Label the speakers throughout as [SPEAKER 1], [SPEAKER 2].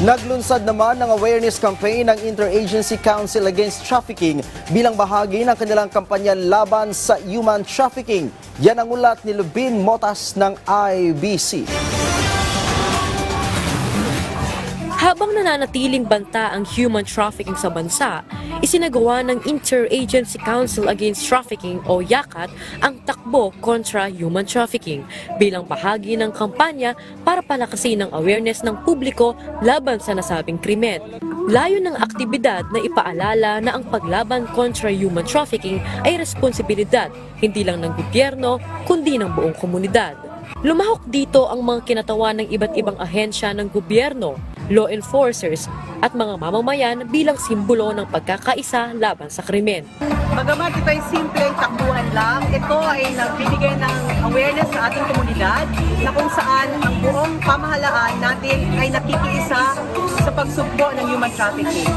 [SPEAKER 1] Naglunsad naman ng awareness campaign ng Interagency Council Against Trafficking bilang bahagi ng kanilang kampanya laban sa human trafficking. Yan ang ulat ni Lubin Motas ng IBC.
[SPEAKER 2] Habang nananatiling banta ang human trafficking sa bansa, isinagawa ng Interagency Council Against Trafficking o YACAT ang takbo kontra human trafficking bilang bahagi ng kampanya para palakasin ang awareness ng publiko laban sa nasabing krimen. Layo ng aktibidad na ipaalala na ang paglaban kontra human trafficking ay responsibilidad hindi lang ng gobyerno kundi ng buong komunidad. Lumahok dito ang mga kinatawan ng iba't ibang ahensya ng gobyerno, law enforcers at mga mamamayan bilang simbolo ng pagkakaisa laban sa krimen.
[SPEAKER 3] Bagamat ito ay simpleng takbuhan lang, ito ay nagbibigay ng awareness sa ating komunidad na kung saan ang buong pamahalaan natin ay nakikiisa sa pagsugpo ng human trafficking.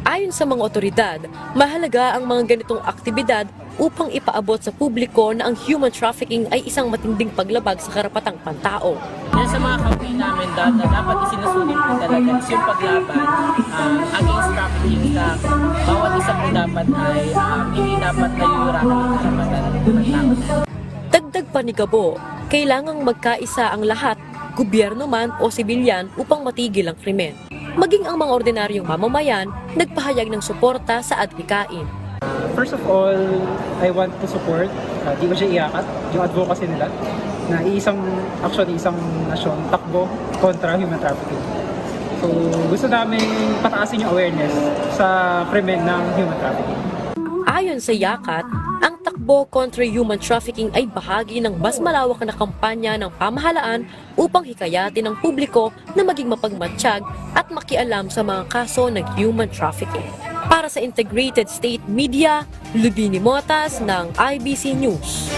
[SPEAKER 2] Ayon sa mga otoridad, mahalaga ang mga ganitong aktibidad upang ipaabot sa publiko na ang human trafficking ay isang matinding paglabag sa karapatang pantao.
[SPEAKER 4] Yan sa mga campaign namin dapat isinusulit po talaga is yung paglaban against trafficking na bawat isa po dapat ay hindi dapat nayurakan ng karapatan ng tao.
[SPEAKER 2] Dagdag pa ni Gabo, kailangang magkaisa ang lahat, gobyerno man o sibilyan upang matigil ang krimen. Maging ang mga ordinaryong mamamayan, nagpahayag ng suporta sa adhikain.
[SPEAKER 5] First of all, I want to support DOJ IACAT, yung advocacy nila, na isang nasyon takbo kontra human trafficking. So gusto namin pataasin yung awareness sa krimen ng human trafficking.
[SPEAKER 2] Ayon sa YACAT, ang takbo kontra human trafficking ay bahagi ng mas malawak na kampanya ng pamahalaan upang hikayatin ang publiko na maging mapagmatsyag at makialam sa mga kaso ng human trafficking. Para sa Integrated State Media, Lubini Motas ng IBC News.